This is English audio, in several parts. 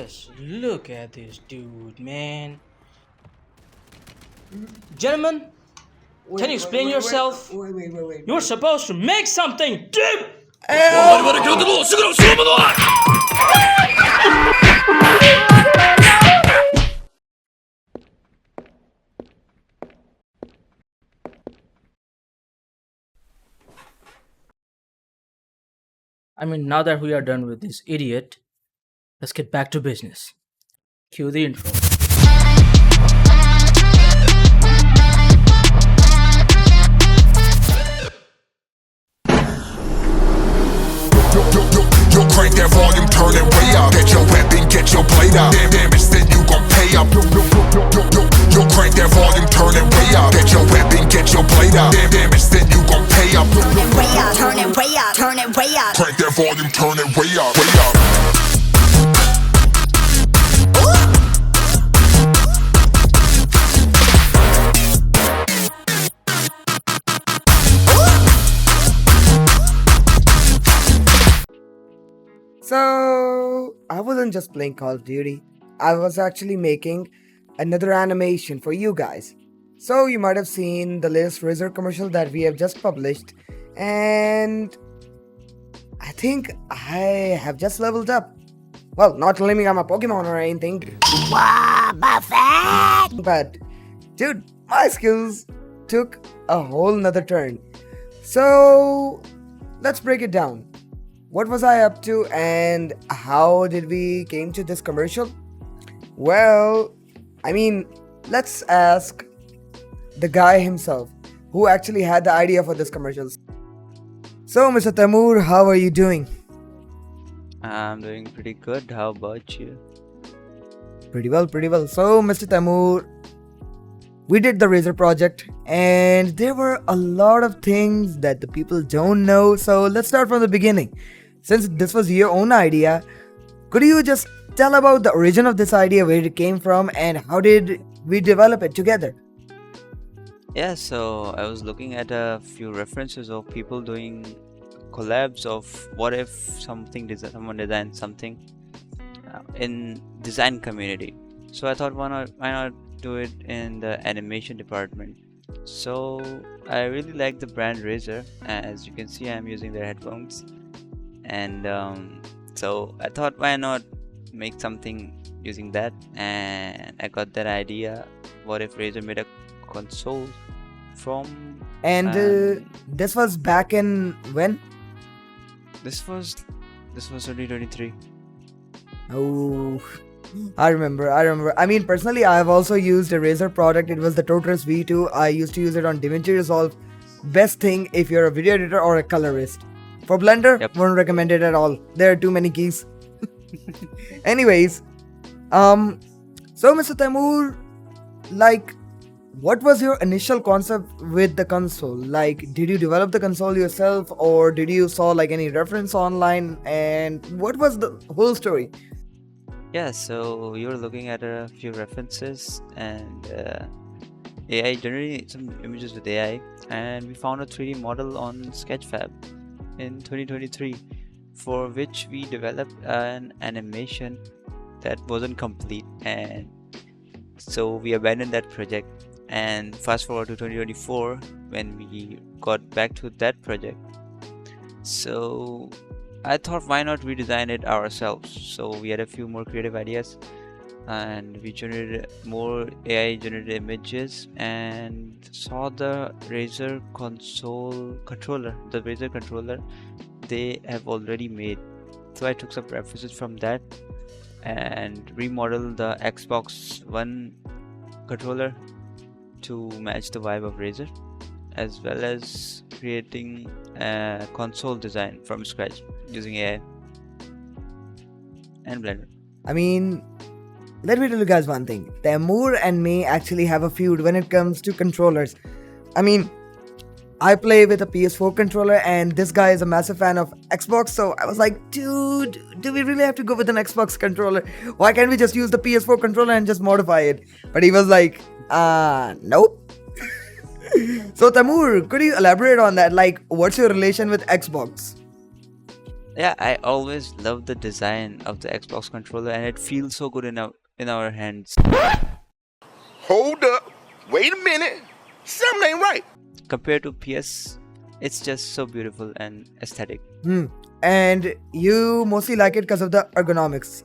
Just look at this dude, man. Gentlemen, can you explain yourself? Wait. You're supposed to make something, dude! Now that we are done with this idiot, let's get back to business. Cue the intro. Yo, crank that volume, turn it way up. Get your weapon, get your blade out. Damage, then you gon' pay up. Yo, crank that volume, turn it way up. Get your weapon, get your blade out. Damage, then you gon' pay up. Turn it way up, turn it way up. Crank that volume, turn it way up, way up. So, I wasn't just playing Call of Duty, I was actually making another animation for you guys. So, you might have seen the latest Razer commercial that we have just published, and I think I have just leveled up. Well, not claiming I'm a Pokemon or anything. Wow, Buffett! But, dude, my skills took a whole nother turn. So, let's break it down. What was I up to and how did we came to this commercial? Well, let's ask the guy himself who actually had the idea for this commercial. So, Mr. Tamur, how are you doing? I'm doing pretty good. How about you? Pretty well. So, Mr. Tamur, we did the Razer project and there were a lot of things that the people don't know. So, let's start from the beginning. Since this was your own idea, could you just tell about the origin of this idea, where it came from, and how did we develop it together? Yeah, so I was looking at a few references of people doing collabs of what if someone designed something in design community. So I thought why not do it in the animation department. So I really like the brand Razer. As you can see, I'm using their headphones. And so I thought why not make something using that, and I got that idea, what if Razer made a console from And this was back in when? this was 2023. Oh, I remember. Personally, I have also used a Razer product. It was the Tortoise V2. I used to use it on DaVinci Resolve. Best thing if you're a video editor or a colorist. For Blender, Yep. won't recommend it at all. There are too many keys. Anyways, so Mr. Tamur, what was your initial concept with the console? Did you develop the console yourself, or did you saw any reference online? And what was the whole story? Yeah, so we were looking at a few references and AI, generating some images with AI, and we found a 3D model on Sketchfab in 2023, for which we developed an animation that wasn't complete, and so we abandoned that project. And fast forward to 2024 when we got back to that project, so I thought why not redesign it ourselves. So we had a few more creative ideas and we generated more AI generated images and saw the Razer console controller, the Razer controller they have already made. So I took some references from that and remodeled the Xbox One controller to match the vibe of Razer, as well as creating a console design from scratch using AI and Blender. Let me tell you guys one thing. Tamur and me actually have a feud when it comes to controllers. I play with a PS4 controller and this guy is a massive fan of Xbox, so I was like, dude, do we really have to go with an Xbox controller? Why can't we just use the PS4 controller and just modify it? But he was like, nope. So Tamur, could you elaborate on that? What's your relation with Xbox? Yeah, I always love the design of the Xbox controller, and it feels so good in our hands. Hold up. Wait a minute. Something ain't right. Compared to PS, it's just so beautiful and aesthetic. And you mostly like it because of the ergonomics.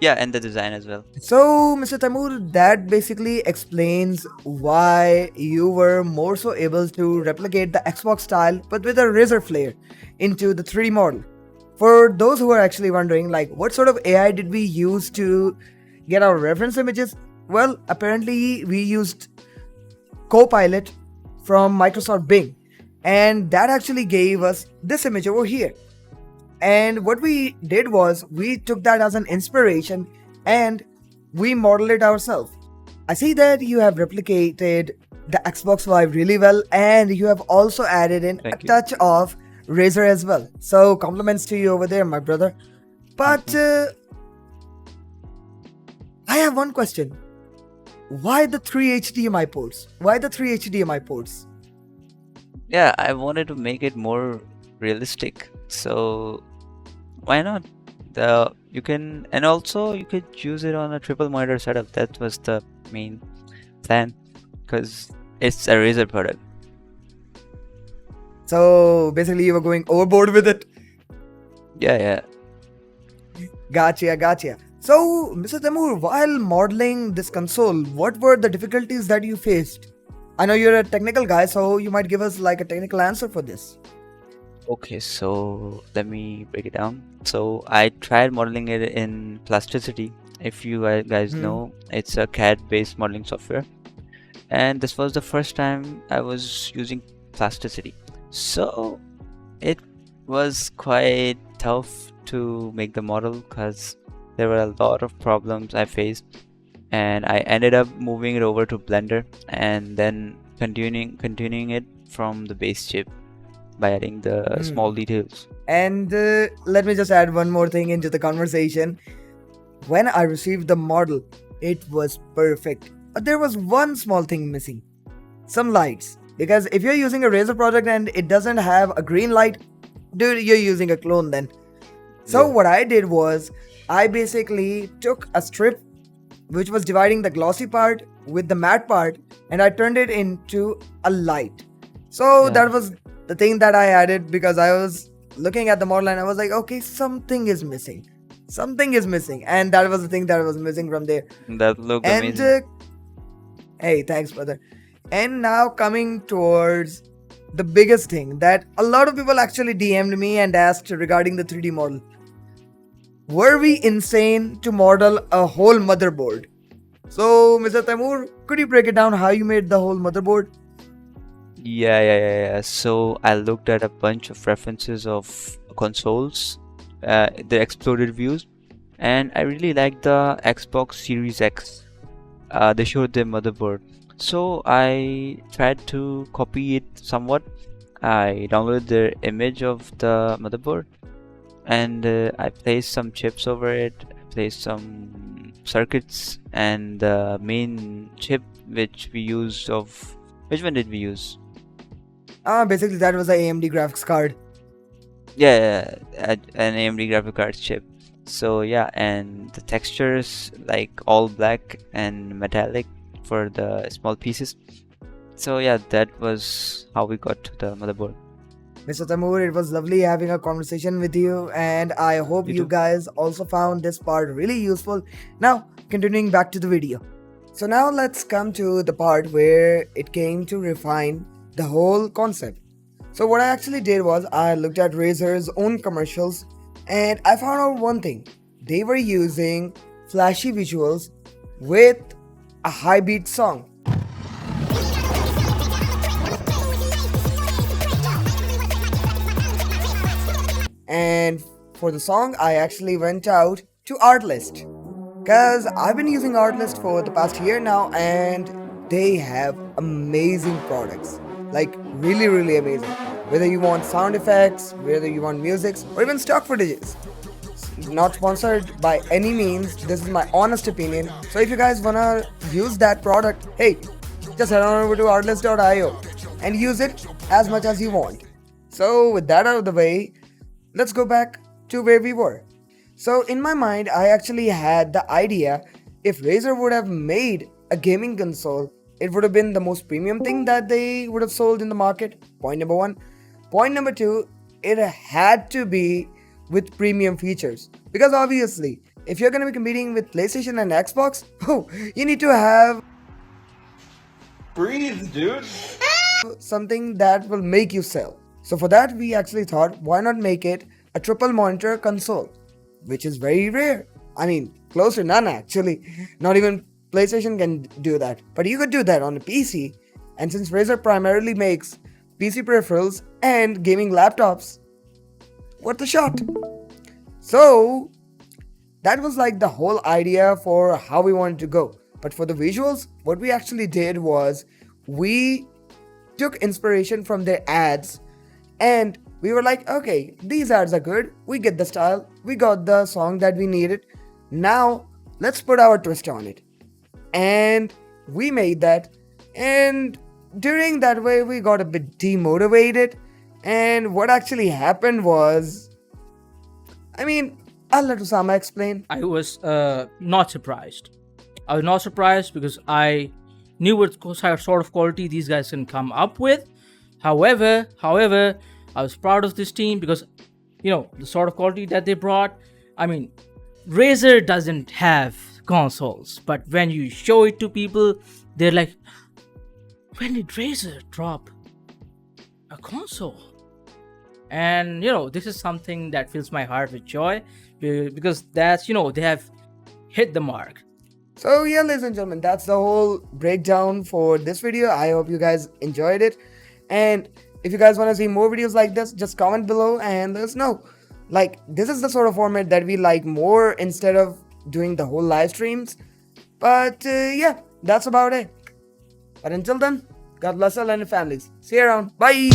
Yeah, and the design as well. So, Mr. Taimur, that basically explains why you were more so able to replicate the Xbox style but with a Razer flair into the 3D model. For those who are actually wondering, like, what sort of AI did we use to get our reference images? Well, apparently we used Copilot from Microsoft Bing, and that actually gave us this image over here. And what we did was we took that as an inspiration and we modeled it ourselves. I see that you have replicated the Xbox Vive really well, and you have also added in Thank a you. touch of Razer as well. So compliments to you over there, my brother. But I have one question. Why the 3 HDMI ports? Why the 3 HDMI ports? Yeah, I wanted to make it more realistic. So why not? You can, and also you could use it on a triple monitor setup. That was the main plan, because it's a Razer product. So basically you were going overboard with it. Yeah. Gotcha. So, Mr. Taimur, while modeling this console, what were the difficulties that you faced? I know you're a technical guy, so you might give us like a technical answer for this. Okay, so let me break it down. So I tried modeling it in plasticity. If you guys know, it's a CAD-based modeling software, and this was the first time I was using plasticity. So it was quite tough to make the model because there were a lot of problems I faced, and I ended up moving it over to Blender and then continuing it from the base chip by adding the small details. And let me just add one more thing into the conversation. When I received the model, it was perfect. But there was one small thing missing. Some lights. Because if you're using a Razer product and it doesn't have a green light, dude, you're using a clone then. So what I did was, I basically took a strip which was dividing the glossy part with the matte part, and I turned it into a light. So that was the thing that I added, because I was looking at the model and I was like, okay, something is missing. And that was the thing that was missing from there. That looked And amazing. hey, thanks, brother. And now coming towards the biggest thing that a lot of people actually DM'd me and asked regarding the 3D model. Were we insane to model a whole motherboard? So, Mr. Taimur, could you break it down how you made the whole motherboard? Yeah. So I looked at a bunch of references of consoles, the exploded views, and I really liked the Xbox Series X. They showed their motherboard, so I tried to copy it somewhat. I downloaded the image of the motherboard, and I placed some chips over it. I placed some circuits, and the main chip which we used of which one did we use? Basically that was the AMD graphics card. Yeah, an AMD graphic card chip. So yeah, and the textures like all black and metallic for the small pieces. So yeah, that was how we got to the motherboard. Mr. Taimur, it was lovely having a conversation with you, and I hope You you too. guys also found this part really useful. Now, continuing back to the video. So now let's come to the part where it came to refine the whole concept. So what I actually did was I looked at Razer's own commercials and I found out one thing. They were using flashy visuals with a high beat song. And for the song, I actually went out to Artlist, because I've been using Artlist for the past year now, and they have amazing products, like really amazing. Whether you want sound effects, whether you want music, or even stock footages. Not sponsored by any means, this is my honest opinion. So if you guys wanna use that product, hey, just head on over to artlist.io and use it as much as you want. So with that out of the way, let's go back to where we were. So in my mind, I actually had the idea if Razer would have made a gaming console, it would have been the most premium thing that they would have sold in the market. Point number one. Point number two, it had to be with premium features. Because obviously, if you're going to be competing with PlayStation and Xbox, you need to have Breathe, dude. something that will make you sell. So for that, we actually thought, why not make it a triple monitor console, which is very rare. I mean, close to none actually. Not even PlayStation can do that. But you could do that on a PC. And since Razer primarily makes PC peripherals and gaming laptops, what the shot? So that was like the whole idea for how we wanted to go. But for the visuals, what we actually did was we took inspiration from their ads and we were like, okay, these ads are good. We get the style. We got the song that we needed. Now let's put our twist on it. And we made that. And during that way, we got a bit demotivated. And what actually happened was, I'll let Osama explain. I was not surprised. I was not surprised because I knew what sort of quality these guys can come up with. However, I was proud of this team because, the sort of quality that they brought. Razer doesn't have consoles, but when you show it to people, they're like, when did Razer drop a console? And this is something that fills my heart with joy because that's they have hit the mark. So yeah, ladies and gentlemen, that's the whole breakdown for this video. I hope you guys enjoyed it. And if you guys want to see more videos like this, just comment below and let us know. Like, this is the sort of format that we like more instead of doing the whole live streams. But yeah, that's about it. But until then, God bless all and your families. See you around. Bye.